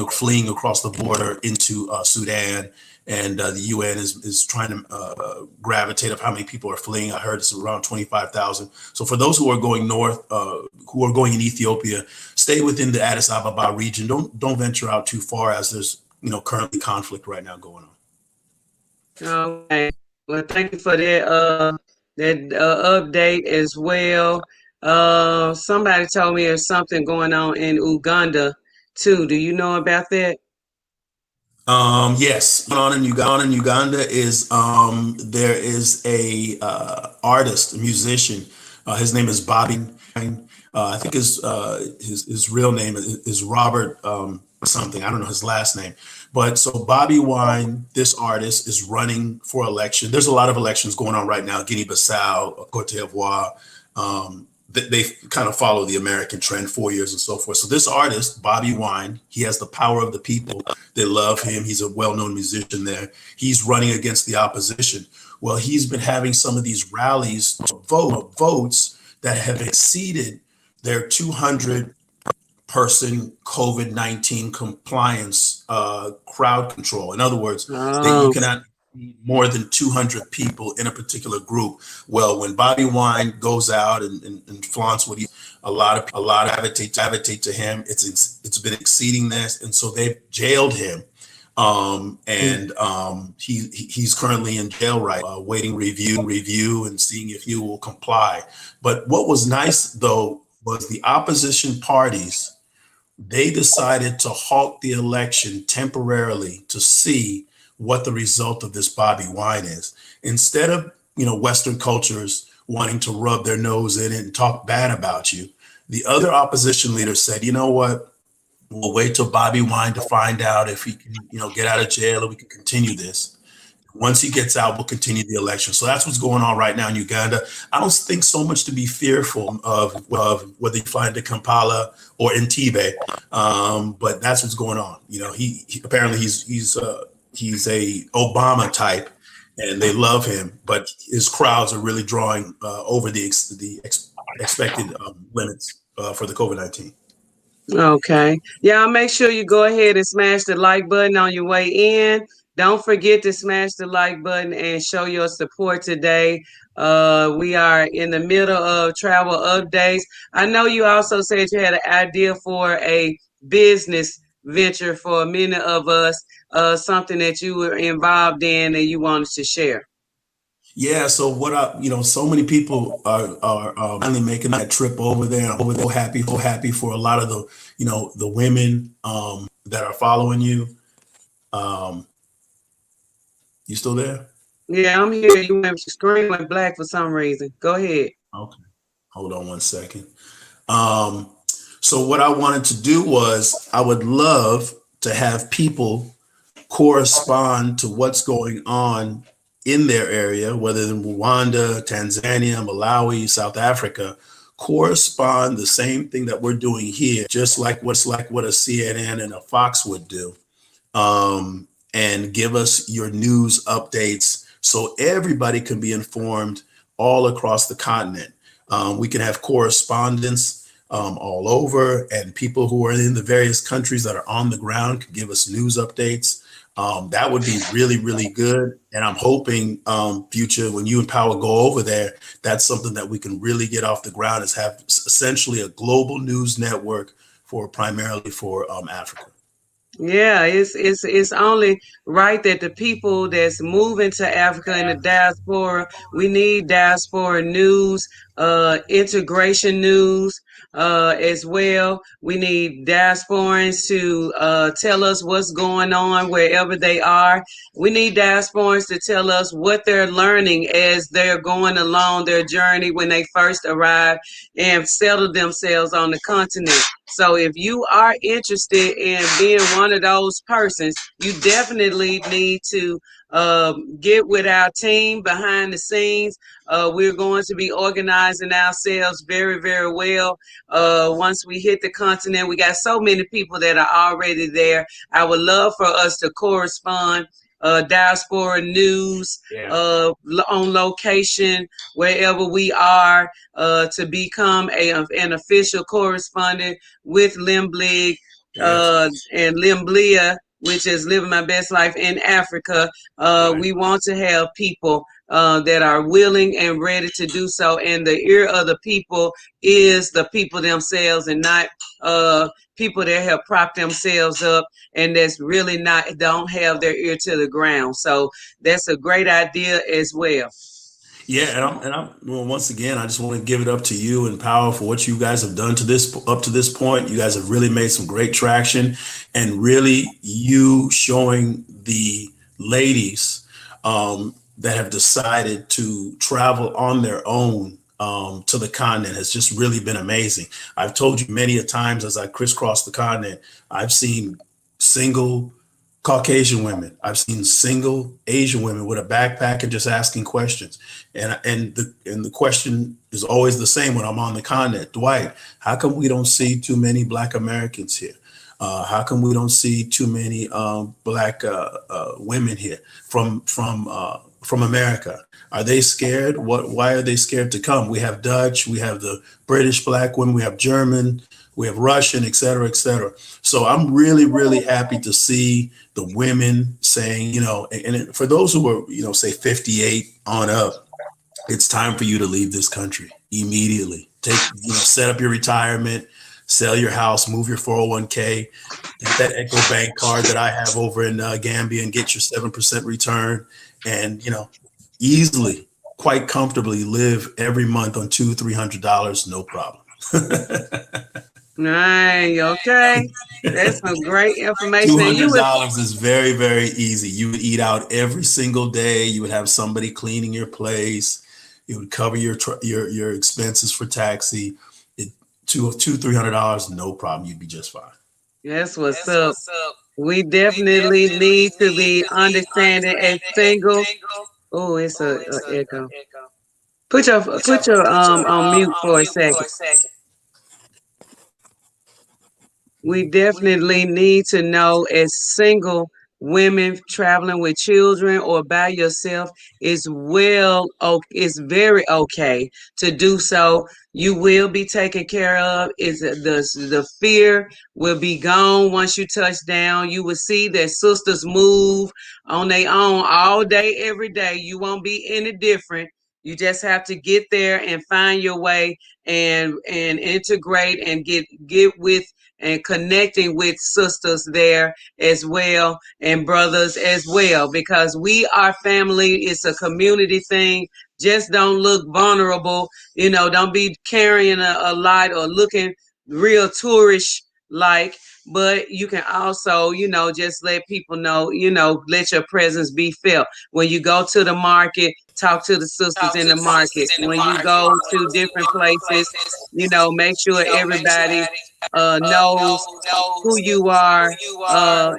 across the border into Sudan. And the UN is trying to gravitate of how many people are fleeing. I heard it's around 25,000. So for those who are going north, who are going in Ethiopia, stay within the Addis Ababa region. Don't venture out too far, as there's currently conflict right now going on. Okay. Well, thank you for that update as well. Somebody told me there's something going on in Uganda too. Do you know about that? Yes, going on in Uganda is there is a artist, a musician. His name is Bobby. I think his real name is Robert something. I don't know his last name. But so Bobby Wine, this artist, is running for election. There's a lot of elections going on right now. Guinea-Bissau, Cote d'Ivoire. They kind of follow the American trend, 4 years and so forth. So this artist, Bobby Wine, he has the power of the people. They love him. He's a well-known musician there. He's running against the opposition. Well, he's been having some of these rallies, votes that have exceeded their 200-person COVID-19 compliance crowd control. In other words, you cannot more than 200 people in a particular group. Well, when Bobby Wine goes out and flaunts what a lot of gravitate to him, it's been exceeding this, and so they've jailed him, he's currently in jail waiting review and seeing if he will comply. But what was nice though was the opposition parties, they decided to halt the election temporarily to see what the result of this Bobby Wine is. Instead of, Western cultures wanting to rub their nose in it and talk bad about you, the other opposition leaders said, you know what, we'll wait till Bobby Wine to find out if he can, get out of jail, or we can continue this. Once he gets out, we'll continue the election. So that's what's going on right now in Uganda. I don't think so much to be fearful of whether you fly into Kampala or Entebbe, but that's what's going on. He apparently he's a Obama type, and they love him, but his crowds are really drawing over the expected limits for the COVID-19. Okay. Yeah, make sure you go ahead and smash the like button on your way in. Don't forget to smash the like button and show your support today. We are in the middle of travel updates. I know you also said you had an idea for a business venture for many of us, something that you were involved in and you wanted to share. Yeah, so so many people are finally making that trip over there. So happy for a lot of the, the women that are following you. You still there? Yeah, I'm here. Your screen went black for some reason. Go ahead. Okay, hold on 1 second. So what I wanted to do was, I would love to have people correspond to what's going on in their area, whether in Rwanda, Tanzania, Malawi, South Africa, correspond the same thing that we're doing here, just like what a CNN and a Fox would do, and give us your news updates so everybody can be informed all across the continent. We can have correspondence all over, and people who are in the various countries that are on the ground can give us news updates. That would be really, really good. And I'm hoping, future, when you and Power go over there, that's something that we can really get off the ground, is have essentially a global news network primarily for Africa. Yeah, it's only right that the people that's moving to Africa in the diaspora, we need diaspora news, integration news, as well. We need diasporans to tell us what's going on wherever they are. We need diasporans to tell us what they're learning as they're going along their journey when they first arrive and settle themselves on the continent. So if you are interested in being one of those persons, you definitely need to get with our team behind the scenes. We're going to be organizing ourselves very, very well. Once we hit the continent, we got so many people that are already there. I would love for us to correspond. Diaspora news on location wherever we are, to become an official correspondent with Limblig and Limblia, which is Living My Best Life in Africa. We want to have people that are willing and ready to do so, and the ear of the people is the people themselves, and not people that have propped themselves up and that's really don't have their ear to the ground. So that's a great idea as well. Yeah, well, once again, I just want to give it up to you and Power for what you guys have done up to this point. You guys have really made some great traction, and really you showing the ladies that have decided to travel on their own to the continent has just really been amazing. I've told you many a times as I crisscross the continent, I've seen single Caucasian women, I've seen single Asian women with a backpack and just asking questions. And the question is always the same when I'm on the continent. Dwight, how come we don't see too many Black Americans here? How come we don't see too many Black women here from America? Are they scared? Why are they scared to come? We have Dutch, we have the British Black women, we have German, we have Russian, et cetera, et cetera. So I'm really, really happy to see the women saying, and for those who are, say 58 on up, it's time for you to leave this country immediately. Set up your retirement, sell your house, move your 401k, get that Echo Bank card that I have over in Gambia and get your 7% return, and, easily, quite comfortably live every month on $200-300, no problem. Right, okay. That's some great information. $200 is very, very easy. You would eat out every single day. You would have somebody cleaning your place. You would cover your expenses for taxi. $200-300, no problem. You'd be just fine. That's what's up. We definitely need to be understanding as single. Oh, it's a echo. Put your on mute for a second. We definitely need to know, as single women traveling with children or by yourself, is very okay to do so. You will be taken care of. The fear will be gone once you touch down. You will see that sisters move on their own all day, every day. You won't be any different. You just have to get there and find your way and integrate and get with and connecting with sisters there as well, and brothers as well, because we are family. It's a community thing. Just don't look vulnerable. Don't be carrying a lot or looking real tourish like, but you can also, just let people know, let your presence be felt. When you go to the market, talk to the sisters in the market. When you go to different places, make sure everybody knows who you are,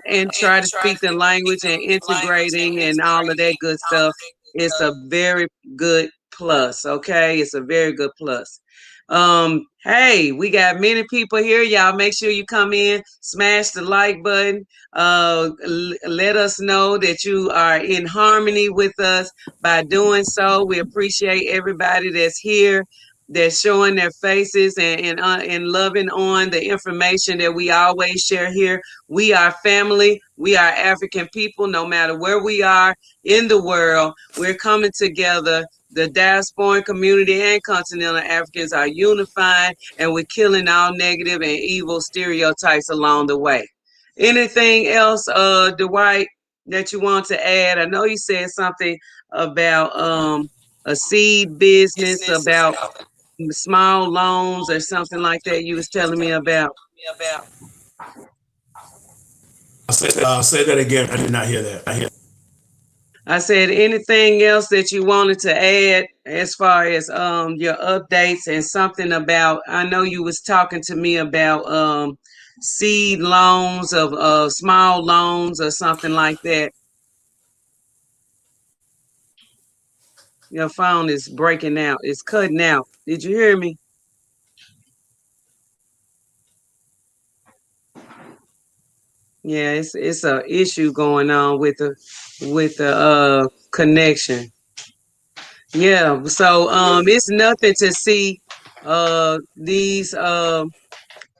and try to speak the language and integrating and all of that good stuff. It's a very good plus. Okay, it's a very good plus. Hey, we got many people here. Y'all make sure you come in, smash the like button. Let us know that you are in harmony with us by doing so. We appreciate everybody that's here. that's showing their faces and loving on the information that we always share here. We are family. We are African people. No matter where we are in the world, we're coming together. The diasporic community and continental Africans are unified, and we're killing all negative and evil stereotypes along the way. Anything else, Dwight, that you want to add? I know you said something about a seed business, about small loans or something like that you was telling me about. Say that again. I did not hear that. I said anything else that you wanted to add as far as your updates and something about, I know you was talking to me about seed loans of small loans or something like that. Your phone is breaking out. It's cutting out. Did you hear me? Yeah, it's a issue going on with the connection. Yeah, so it's nothing to see these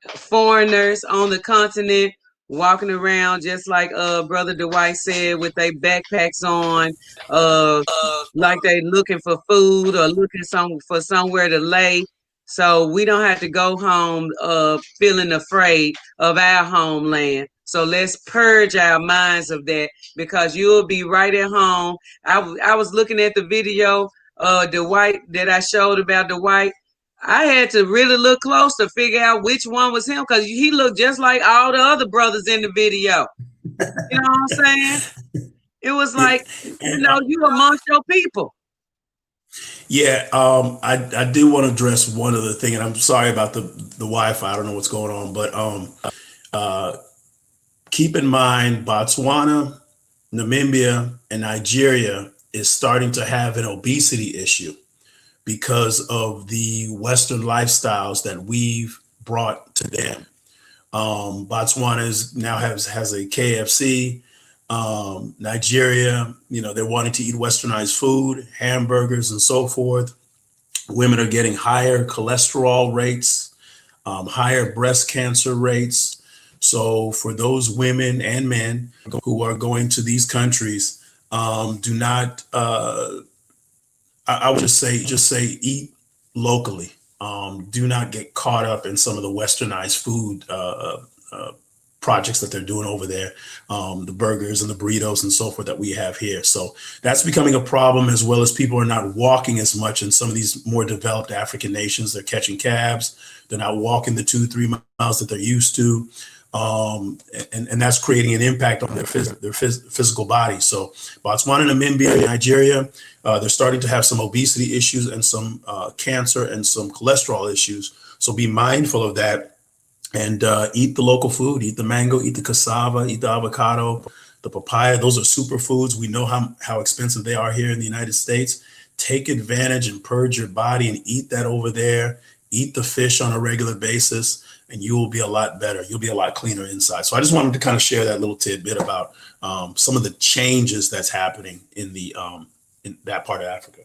foreigners on the continent walking around just like brother Dwight said with their backpacks on, like they looking for food or looking for somewhere to lay. So we don't have to go home feeling afraid of our homeland. So let's purge our minds of that, because you'll be right at home. I was looking at the video Dwight that I showed about Dwight. I had to really look close to figure out which one was him, because he looked just like all the other brothers in the video. You know what I'm saying? It was like, you amongst your people. Yeah, I do want to address one other thing, and I'm sorry about the Wi-Fi. I don't know what's going on, but keep in mind, Botswana, Namibia, and Nigeria is starting to have an obesity issue because of the Western lifestyles that we've brought to them. Botswana now has a KFC. Nigeria, they're wanting to eat westernized food, hamburgers and so forth. Women are getting higher cholesterol rates, higher breast cancer rates. So for those women and men who are going to these countries, do not, I would just say eat locally. Do not get caught up in some of the westernized food projects that they're doing over there, the burgers and the burritos and so forth that we have here. So that's becoming a problem, as well as people are not walking as much in some of these more developed African nations. They're catching cabs. They're not walking the 2-3 miles that they're used to. And that's creating an impact on their physical body. So Botswana, Namibia, Nigeria, they're starting to have some obesity issues and some cancer and some cholesterol issues. So be mindful of that, and eat the local food, eat the mango, eat the cassava, eat the avocado, the papaya. Those are superfoods. We know how expensive they are here in the United States. Take advantage and purge your body and eat that over there. Eat the fish on a regular basis, and you will be a lot better. You'll be a lot cleaner inside. So I just wanted to kind of share that little tidbit about some of the changes that's happening in that part of Africa.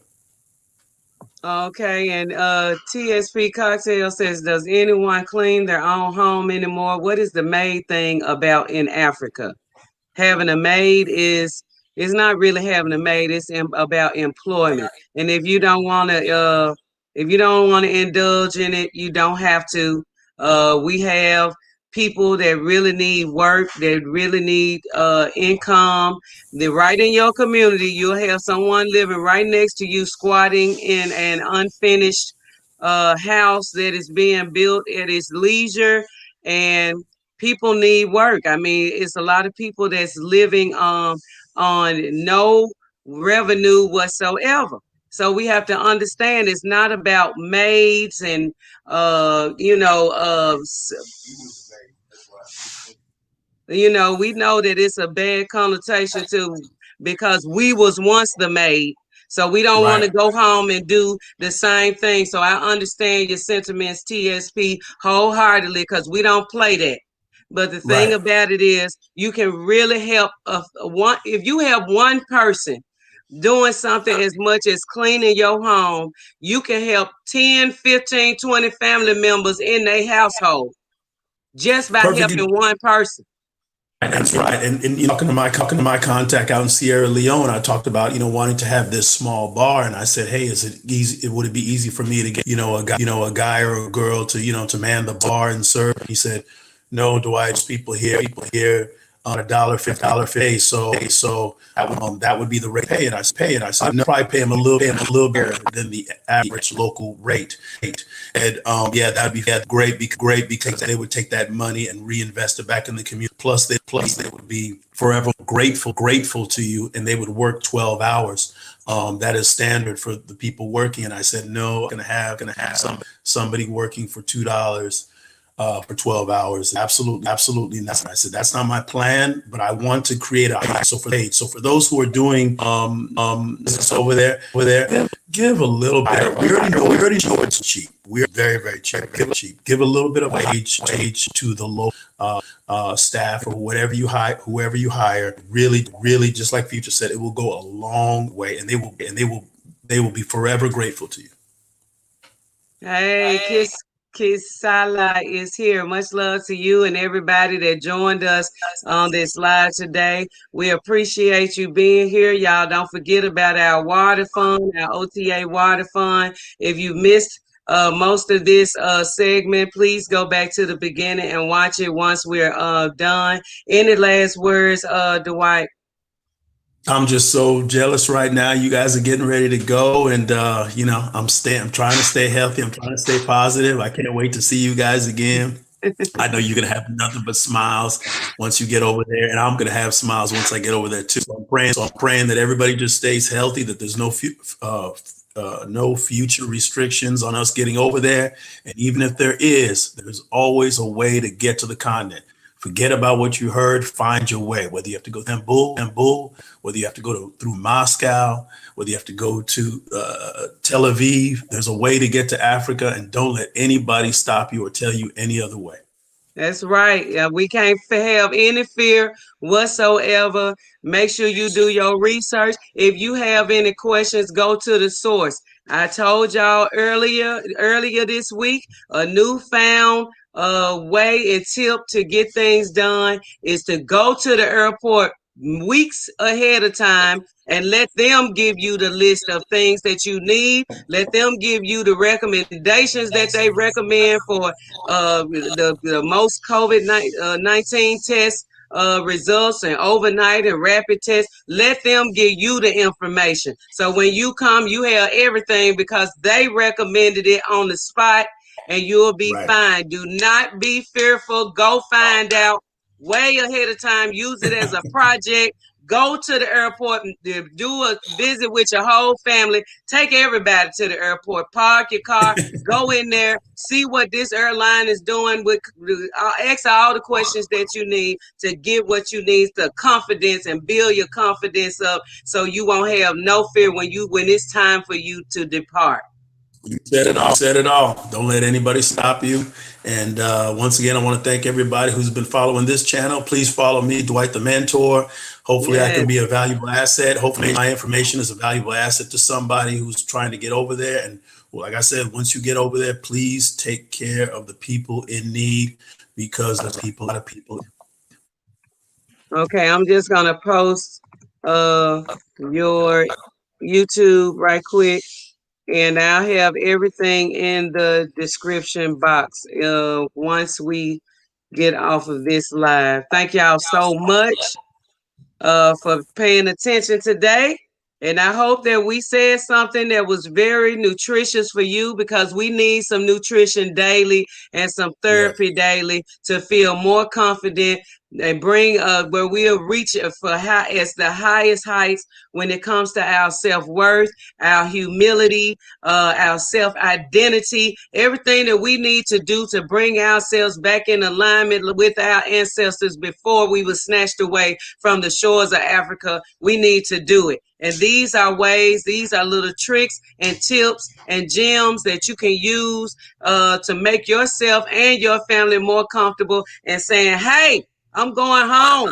Okay, and TSP Cocktail says, does anyone clean their own home anymore? What is the maid thing about in Africa? Having a maid is not really having a maid. It's about employment. And if you don't want to indulge in it, you don't have to. We have people that really need work, that really need income. They're right in your community. You'll have someone living right next to you, squatting in an unfinished house that is being built at its leisure, and people need work. I mean, it's a lot of people that's living on no revenue whatsoever. So we have to understand it's not about maids and we know that it's a bad connotation too, because we was once the maid. So we don't want to go home and do the same thing. So I understand your sentiments, TSP, wholeheartedly, because we don't play that. But the thing about it is, you can really help if you have one person doing something as much as cleaning your home, you can help 10, 15, 20 family members in their household just by Perfect. helping one person. That's right. And talking to my contact out in Sierra Leone, I talked about, wanting to have this small bar. And I said, hey, is it easy? Would it be easy for me to get, a guy or a girl to, to man the bar and serve? He said, no, Dwight, people here on $1.50. So that would be the rate. And I said, I'd probably pay him a little better than the average local rate. And that'd be great because they would take that money and reinvest it back in the community. Plus they would be forever grateful to you, and they would work 12 hours. That is standard for the people working. And I said, no, gonna have somebody working for $2 for 12 hours. Absolutely not. I said, that's not my plan, but I want to create a so for those who are doing this over there, give a little bit. We already know it's cheap. We're very, very cheap. Give a little bit of wage to the local staff or whoever you hire. Really, just like Future said, it will go a long way, and they will be forever grateful to you. Hey, Kisala is here. Much love to you and everybody that joined us on this live today. We appreciate you being here. Y'all don't forget about our water fund, our OTA water fund. If you missed most of this segment, please go back to the beginning and watch it once we're done. Any last words, Dwight? I'm just so jealous right now. You guys are getting ready to go, and I'm trying to stay healthy. I'm trying to stay positive. I can't wait to see you guys again. I know you're gonna have nothing but smiles once you get over there, and I'm gonna have smiles once I get over there too. So I'm praying that everybody just stays healthy. That there's no future restrictions on us getting over there, and even if there is, there's always a way to get to the continent. Forget about what you heard. Find your way. Whether you have to go to Istanbul, whether you have to go through Moscow, whether you have to go to Tel Aviv, there's a way to get to Africa, and don't let anybody stop you or tell you any other way. That's right. We can't have any fear whatsoever. Make sure you do your research. If you have any questions, go to the source. I told y'all earlier this week, a newfound way and tip to get things done is to go to the airport weeks ahead of time and let them give you the list of things that you need. Let them give you the recommendations that they recommend for the most COVID-19 tests results and overnight and rapid tests. Let them give you the information. So when you come, you have everything because they recommended it on the spot, and you'll be fine. Do not be fearful. Go find out way ahead of time. Use it as a project. Go to the airport and do a visit with your whole family. Take everybody to the airport. Park your car. Go in there. See what this airline is doing. Ask all the questions that you need to get what you need, the confidence, and build your confidence up so you won't have no fear when it's time for you to depart. You said it all. Don't let anybody stop you. And once again, I want to thank everybody who's been following this channel. Please follow me, Dwight the Mentor. Hopefully I can be a valuable asset. Hopefully my information is a valuable asset to somebody who's trying to get over there. And like I said, once you get over there, please take care of the people in need, because there's a lot of people. Okay, I'm just going to post your YouTube right quick. And I'll have everything in the description box once we get off of this live. Thank y'all so much for paying attention today. And I hope that we said something that was very nutritious for you, because we need some nutrition daily and some therapy daily to feel more confident and bring where we'll reach as the highest heights when it comes to our self-worth, our humility, our self-identity, everything that we need to do to bring ourselves back in alignment with our ancestors before we were snatched away from the shores of Africa. We need to do it. And these are ways, these are little tricks and tips and gems that you can use to make yourself and your family more comfortable and saying, hey, I'm going home.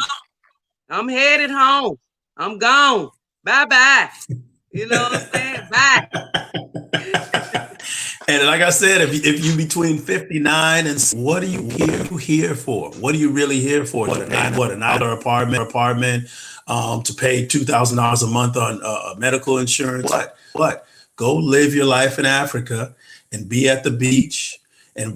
I'm headed home. I'm gone. Bye-bye. You know what I'm saying? Bye. And like I said, if you between 59 and what are you here for? What are you really here for? What an dollar apartment to pay $2,000 a month on medical insurance? What? Go live your life in Africa and be at the beach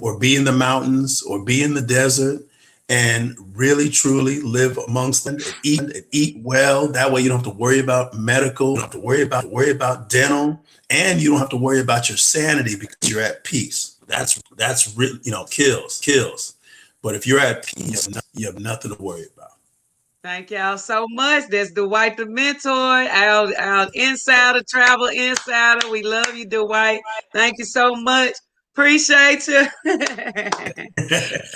or be in the mountains or be in the desert and really truly live amongst them and eat well. That way you don't have to worry about medical, you don't have to worry about dental, and you don't have to worry about your sanity because you're at peace. That's really, kills. But if you're at peace, you have nothing to worry about. Thank y'all so much. That's Dwight the Mentor, our insider, travel insider. We love you, Dwight. Thank you so much. Appreciate you.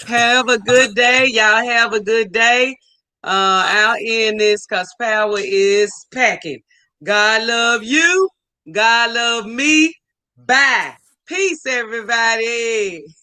Have a good day. Y'all have a good day. I'll end this because power is packing. God love you. God love me. Bye. Peace, everybody.